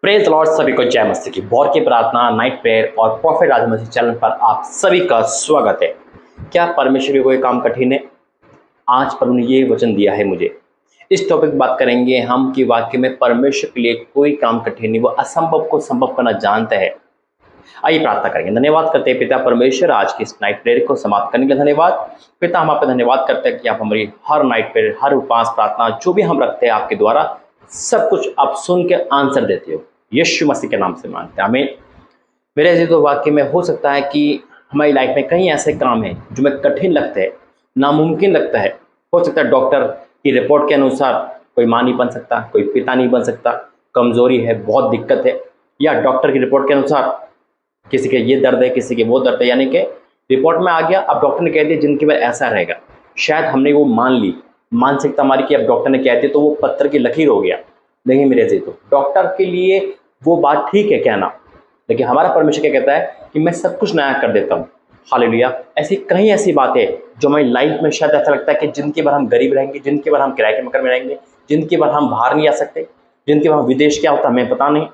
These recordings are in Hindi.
प्रेज लॉर्ड, सभी को जय मसीह की। बौर की प्रार्थना, नाइट प्रेयर और प्रॉफिट राज मसीह चैनल पर आप सभी का स्वागत है। क्या परमेश्वर की कोई काम कठिन है? आज प्रभु ने ये वचन दिया है मुझे। इस टॉपिक बात करेंगे हम कि वाक्य में परमेश्वर के लिए कोई काम कठिन नहीं, वो असंभव को संभव करना जानते हैं। आइए प्रार्थना करेंगे। धन्यवाद करते हैं पिता परमेश्वर, आज की इस नाइट प्रेयर को समाप्त करने के लिए धन्यवाद। पिता, हम आपका धन्यवाद करते हैं कि आप हमारी हर नाइट प्रेयर, हर उपवास प्रार्थना जो भी हम रखते हैं आपके द्वारा, सब कुछ आप सुन के आंसर देते हो। यीशु मसीह के नाम से मांगते हैं, आमीन। मेरे जी तो वाक्य में हो सकता है कि हमारी लाइफ में कई ऐसे काम हैं जो हमें कठिन लगते हैं, नामुमकिन लगता है। हो सकता है डॉक्टर की रिपोर्ट के अनुसार कोई माँ नहीं बन सकता, कोई पिता नहीं बन सकता, कमजोरी है, बहुत दिक्कत है। या डॉक्टर की रिपोर्ट के अनुसार किसी के ये दर्द है, किसी के वो दर्द है, यानी कि रिपोर्ट में आ गया, अब डॉक्टर ने कह दिया जिनकी वजह ऐसा रहेगा। शायद हमने वो मान ली, मानसिकता हमारी कि अब डॉक्टर ने कह दिया तो वो पत्थर की लकीर हो गया। नहीं मेरे जी, तो डॉक्टर के लिए वो बात ठीक है कहना, लेकिन हमारा परमेश्वर क्या कहता है कि मैं सब कुछ नया कर देता हूँ। हालेलुया। ऐसी कई ऐसी बातें जो हमारी लाइफ में शायद ऐसा लगता है कि जिनके बार हम गरीब रहेंगे, जिनके बार हम किराए के मकान में रहेंगे, जिनके बार हम बाहर नहीं आ सकते, जिनके बार विदेश क्या होता है हमें पता नहीं।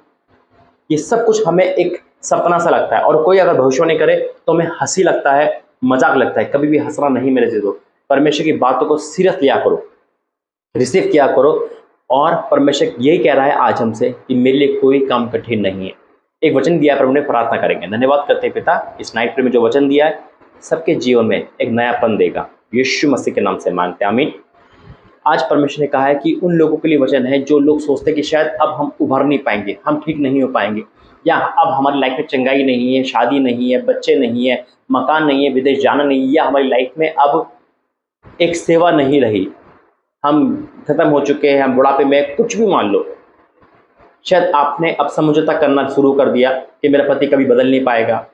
ये सब कुछ हमें एक सपना सा लगता है, और कोई अगर भविष्यवाणी करे तो हमें हंसी लगता है, मजाक लगता है। कभी भी हंसना नहीं मेरे जीजो। परमेश्वर की बातों को सीरियस लिया करो, रिसीव किया करो। और परमेश्वर यही कह रहा है आज हमसे कि मेरे लिए कोई काम कठिन नहीं है। एक वचन दिया है प्रभु ने, प्रार्थना करेंगे। धन्यवाद करते हैं पिता, इस नाइट में जो वचन दिया है सबके जीवन में एक नयापन देगा। यीशु मसीह के नाम से मांगते हैं, आमीन। आज परमेश्वर ने कहा है कि उन लोगों के लिए वचन है जो लोग सोचते हैं कि शायद अब हम उभर नहीं पाएंगे, हम ठीक नहीं हो पाएंगे, या अब हमारी लाइफ में चंगाई नहीं है, शादी नहीं है, बच्चे नहीं है, मकान नहीं है, विदेश जाना नहीं है, या हमारी लाइफ में अब एक सेवा नहीं रही, हम खत्म हो चुके हैं, हम बुढ़ापे में, कुछ भी मान लो। शायद आपने अब समझौता करना शुरू कर दिया कि मेरा पति कभी बदल नहीं पाएगा,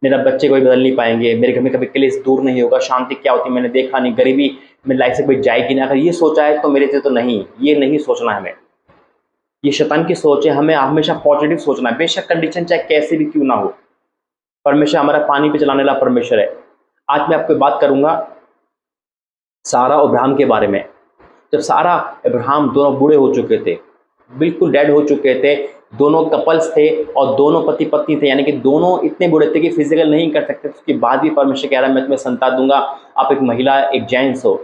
मेरा बच्चे कभी बदल नहीं पाएंगे, मेरे घर में कभी क्लेश दूर नहीं होगा, शांति क्या होती है मैंने देखा नहीं, गरीबी मेरी लाइफ से कभी जाएगी ना। अगर ये सोचा है तो मेरे से तो नहीं, ये नहीं सोचना है हमें। ये शैतान की सोच है। हमें हमेशा पॉजिटिव सोचना है, बेशक कंडीशन चाहे कैसी भी क्यों ना हो। परमेश्वर हमारा पानी पे चलाने वाला परमेश्वर है। आज मैं आपको बात करूंगा सारा और अब्राहम के बारे में। जब सारा अब्राहम दोनों बूढ़े हो चुके थे, बिल्कुल डेड हो चुके थे, दोनों कपल्स थे और दोनों पति पत्नी थे, यानी कि दोनों इतने बूढ़े थे कि फिजिकल नहीं कर सकते। उसके बाद भी परमेश्वर कह रहा है मैं तुम्हें संतान दूंगा। आप एक महिला, एक जेंट्स हो,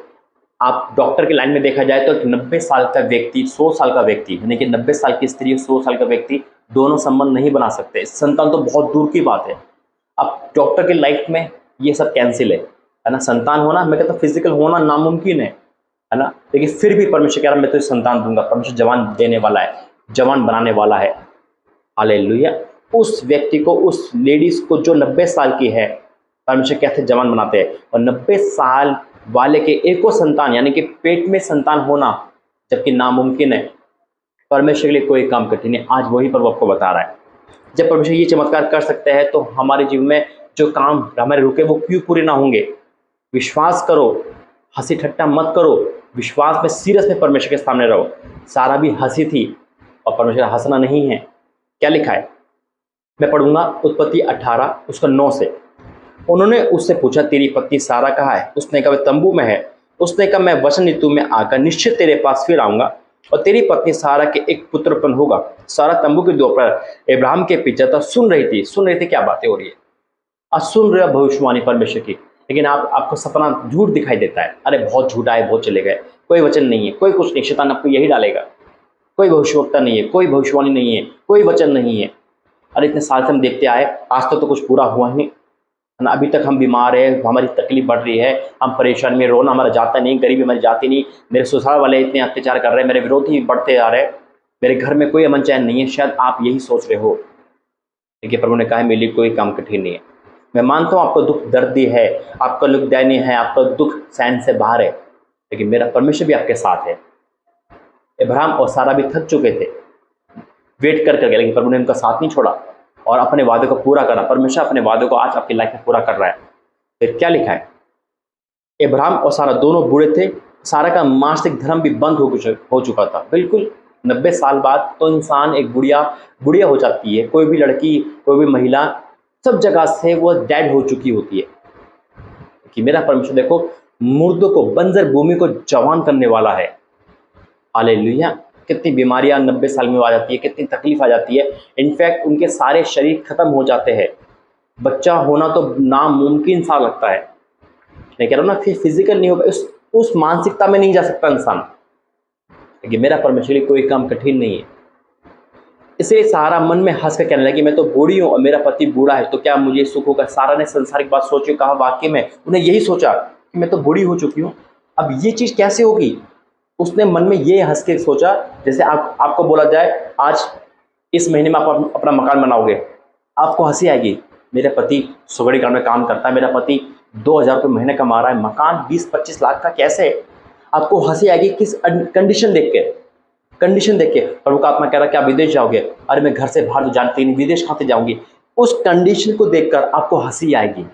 आप डॉक्टर की लाइन में देखा जाए तो 90 साल का व्यक्ति, 100 साल का व्यक्ति, यानी कि 90 साल की स्त्री, 100 साल का व्यक्ति, दोनों संबंध नहीं बना सकते। संतान तो बहुत दूर की बात है। अब डॉक्टर की लाइफ में ये सब कैंसिल है ना। संतान होना, मैं कहता हूँ फिजिकल होना नामुमकिन है ना। लेकिन फिर भी परमेश्वर कह रहा है मैं तुझे संतान दूंगा। परमेश्वर जवान देने वाला है, जवान बनाने वाला है। हालेलुया। उस व्यक्ति को, उस लेडीज को जो 90 साल की है, परमेश्वर कहते हैं जवान बनाते हैं। और 90 साल वाले के एक को संतान, यानी कि पेट में संतान होना जबकि नामुमकिन है, परमेश्वर के लिए कोई काम कठिन है। आज वही पर वो आपको बता रहा है। जब परमेश्वर ये चमत्कार कर सकते हैं तो हमारे जीवन में जो काम हमारे रुके वो क्यों पूरे ना होंगे। विश्वास करो, हंसी ठट्टा मत करो, विश्वास में, सीरियस में परमेश्वर के सामने रहो। सारा भी हंसी थी और परमेश्वर हंसना नहीं है। क्या लिखा है मैं पढ़ूंगा, उत्पत्ति 18 उसका 9 से। उन्होंने उससे पूछा तेरी पत्नी सारा कहाँ है? उसने कहा तंबू में है। उसने कहा मैं वचन ऋतु में आकर निश्चित तेरे पास फिर आऊंगा और तेरी पत्नी सारा के एक पुत्र उत्पन्न होगा। सारा तंबू के दोपहर अब्राहम के पीछे था, सुन रही थी क्या बातें हो रही है। आज सुन रहे भविष्यवाणी परमेश्वर की, लेकिन आपको सपना झूठ दिखाई देता है। अरे बहुत झूठा है, बहुत चले गए, कोई वचन नहीं है, कोई कुछ नहीं। शैतान आपको यही डालेगा, कोई भविष्यवक्ता नहीं है, कोई भविष्यवाणी नहीं है, कोई वचन नहीं है। अरे इतने साल से हम देखते आए, आज तो कुछ पूरा हुआ नहीं ना। अभी तक हम बीमार है, हमारी तकलीफ बढ़ रही है, हम परेशान में, रोना हमारा जाता नहीं, गरीबी हमारी जाती नहीं, मेरे ससुराल वाले इतने अत्याचार कर रहे हैं, मेरे विरोधी बढ़ते आ रहे हैं, मेरे घर में कोई अमन चैन नहीं है। शायद आप यही सोच रहे हो, लेकिन प्रभु ने कहा मेरे लिए कोई काम कठिन नहीं है। मैं मानता हूँ आपका दुख दर्दी है, आपका दुख दयनीय है, आपका दुख सहन से बाहर है, लेकिन मेरा परमेश्वर भी आपके साथ है। अब्राहम और सारा भी थक चुके थे वेट कर करके, लेकिन प्रभु ने उनका साथ नहीं छोड़ा और अपने वादे को पूरा करा। परमेश्वर अपने वादे को आज आपकी लाइफ में पूरा कर रहा है। फिर क्या लिखा है, अब्राहम और सारा दोनों बूढ़े थे, सारा का मानसिक धर्म भी बंद हो चुका था। बिल्कुल 90 साल बाद तो इंसान एक बुढ़िया हो जाती है। कोई भी लड़की, कोई भी महिला, सब जगह से वो डेड हो चुकी होती है। कि मेरा परमेश्वर देखो मुर्दों को, बंजर भूमि को जवान करने वाला है। हालेलुया। कितनी बीमारियां 90 साल में आ जाती है, कितनी तकलीफ आ जाती है। इनफैक्ट उनके सारे शरीर खत्म हो जाते हैं। बच्चा होना तो नामुमकिन सा लगता है। मैं कह रहा हूँ ना, फिजिकल नहीं हो, उस मानसिकता में नहीं जा सकता इंसान कि मेरा परमेश्वर के लिए कोई काम कठिन नहीं है। इसलिए सारा मन में हंस कर कहने लगी, मैं तो बूढ़ी हूँ और मेरा पति बूढ़ा है, तो क्या मुझे सुख होगा। सारा ने संसारिक बात सोची, कहा वाकई में उन्हें यही सोचा कि मैं तो बूढ़ी हो चुकी हूँ, अब ये चीज़ कैसे होगी। उसने मन में ये हंस के सोचा, जैसे आपको बोला जाए आज इस महीने में आप अपना मकान बनाओगे, आपको हंसी आएगी। मेरे पति सुगड़ी काम में काम करता है, मेरा पति 2000 रुपये महीने कमा रहा है, मकान 20-25 लाख का कैसे। आपको हंसी आएगी किस कंडीशन देख के, प्रभु का आत्मा कह रहा है कि आप विदेश जाओगे। अरे मैं घर से बाहर तो जानती नहीं, विदेश कहाँ से जाऊंगी। उस कंडीशन को देखकर आपको हंसी आएगी,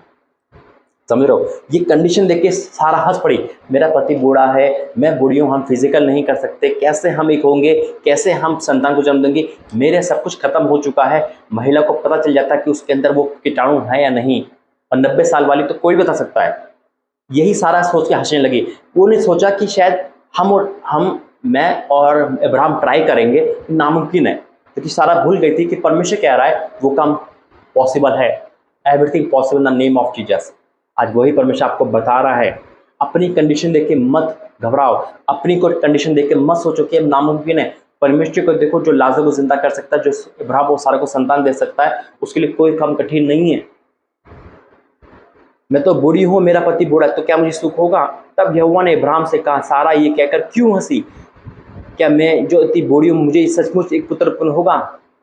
समझ रहे हो। ये कंडीशन देख के सारा हंस पड़ी, मेरा पति बूढ़ा है, मैं बूढ़ी हूँ, हम फिजिकल नहीं कर सकते, कैसे हम एक होंगे, कैसे हम संतान को जन्म देंगे, मेरे सब कुछ खत्म हो चुका है। महिला को पता चल जाता है कि उसके अंदर वो कीटाणु है या नहीं, और 90 साल वाली तो कोई बता सकता है। यही सारा सोच के हंसने लगी। उन्होंने सोचा कि शायद मैं और अब्राहम ट्राई करेंगे, नामुमकिन है, क्योंकि सारा भूल गई थी कि परमेश्वर कह रहा है वो काम पॉसिबल है। Everything possible in the name of Jesus. आज वही परमेश्वर आपको बता रहा है। अपनी कंडीशन देख के मत घबराओ, अपनी कोई कंडीशन देख के मत सोचो कि नामुमकिन है। परमेश्वर को देखो, जो लाजर को जिंदा कर सकता है, जो अब्राहम को सारा को संतान दे सकता है, उसके लिए कोई काम कठिन नहीं है। मैं तो बूढ़ी हूँ, मेरा पति बूढ़ा है, तो क्या मुझे सुख होगा। तब यहोवा ने अब्राहम से कहा, सारा ये कहकर क्यों हंसी, क्या मैं जो इतनी बूढ़ी हूँ मुझे सचमुच एक पुत्र उत्पन्न होगा।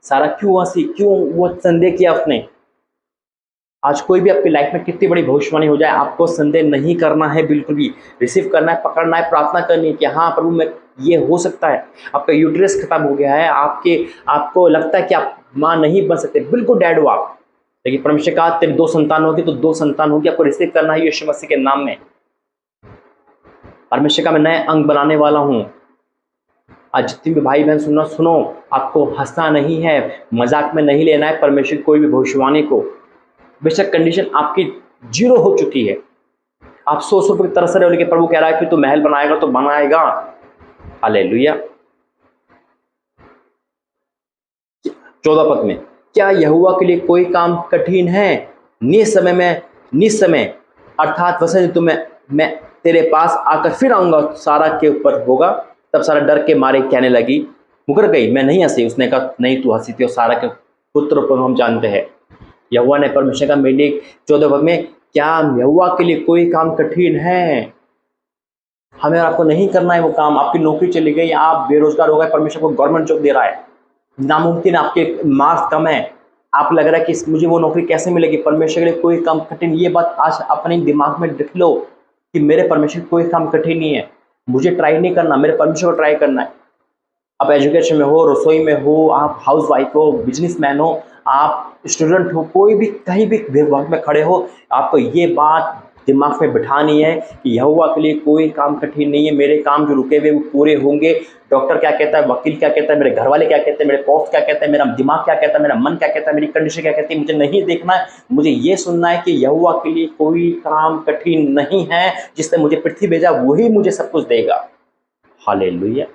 सारा क्यों हंसी, क्यों वो संदेह किया उसने। आज कोई भी आपकी लाइफ में कितनी बड़ी भविष्यवाणी हो जाए, आपको संदेह नहीं करना है, बिल्कुल भी रिसीव करना है, पकड़ना है, प्रार्थना करनी है कि हाँ प्रभु मैं ये हो सकता है। आपका यूट्रस खत्म हो गया है, आपको लगता है कि आप माँ नहीं बन सकते, बिल्कुल डैड हो आप, लेकिन परमेश्वर कहा तेरी 2 संतान होगी तो 2 संतान होगी, आपको रिसीव करना है यीशु मसीह के नाम में। परमेश्वर का मैं नए अंग बनाने वाला हूँ। आज जितने भी भाई बहन सुनो, आपको हंसना नहीं है, मजाक में नहीं लेना है परमेश्वर कोई भी भविष्यवाणी को। बेशक कंडीशन आपकी 0 हो चुकी है, आप 100 रुपये की तरस रहे हो, लेकिन प्रभु कह रहा है कि तू महल बनाएगा तो बनाएगा। हालेलुया। 14 पद में, क्या यहोवा के लिए कोई काम कठिन है। निस्समय अर्थात वसंत ऋतु में मैं तेरे पास आकर फिर आऊंगा, सारा के ऊपर होगा। तब सारा डर के मारे कहने लगी, मुकर गई, मैं नहीं हंसी। उसने कहा नहीं तू हंसी थी, और सारा के पुत्र पर हम जानते हैं। यहोवा ने परमेश्वर का मेरे 14 पद में, क्या यहोवा के लिए कोई काम कठिन है। हमें आपको नहीं करना है वो काम। आपकी नौकरी चली गई, आप बेरोजगार हो गए, परमेश्वर को गवर्नमेंट जॉब दे रहा है, नामुमकिन, आपके मार्क्स कम है, आप लग रहा है कि मुझे वो नौकरी कैसे मिलेगी। परमेश्वर के लिए कोई काम कठिन, ये बात आज अपने दिमाग में रख लो कि मेरे परमेश्वर कोई काम कठिन नहीं है। मुझे ट्राई नहीं करना, मेरे परमेश्वर को ट्राई करना है। आप एजुकेशन में हो, रसोई में हो, आप हाउस वाइफ हो, बिजनेसमैन हो, आप स्टूडेंट हो, कोई भी कहीं भी विभाग में खड़े हो, आपको ये बात दिमाग में बिठानी है कि यहोवा के लिए कोई काम कठिन नहीं है। मेरे काम जो रुके हुए वो पूरे होंगे। डॉक्टर क्या कहता है, वकील क्या कहता है, मेरे घर वाले क्या कहते हैं, मेरे बॉस क्या कहते हैं, मेरा दिमाग क्या कहता है, मेरा मन क्या कहता है, मेरी कंडीशन क्या कहती है, मुझे नहीं देखना है। मुझे ये सुनना है कि यहोवा के लिए कोई काम कठिन नहीं है। जिसने मुझे पृथ्वी भेजा वही मुझे सब कुछ देगा। हालेलुया।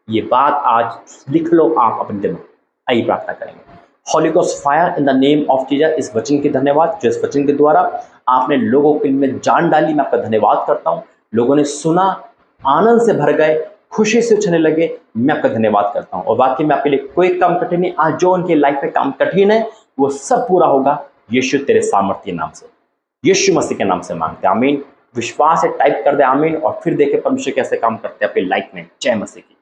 ये बात आज लिख लो आप अपने दिमाग। आइए प्रार्थना करेंगे। Holy ghost fire in the name of Jesus. इस वचन के धन्यवाद जो इस वचन के द्वारा आपने लोगों के में जान डाली, मैं आपका धन्यवाद करता हूँ। लोगों ने सुना, आनंद से भर गए, खुशी से उछलने लगे, मैं आपका धन्यवाद करता हूँ। और वाकई में आपके लिए कोई काम कठिन नहीं। आज जो उनके लाइफ में काम कठिन है वो सब पूरा होगा यीशु तेरे सामर्थ्य नाम से, यीशु मसीह के नाम से मांगते हैं, आमीन। विश्वास से टाइप कर दे आमीन, और फिर देखे परमेश्वर कैसे काम करते हैं आपकी लाइफ में। जय मसीह की।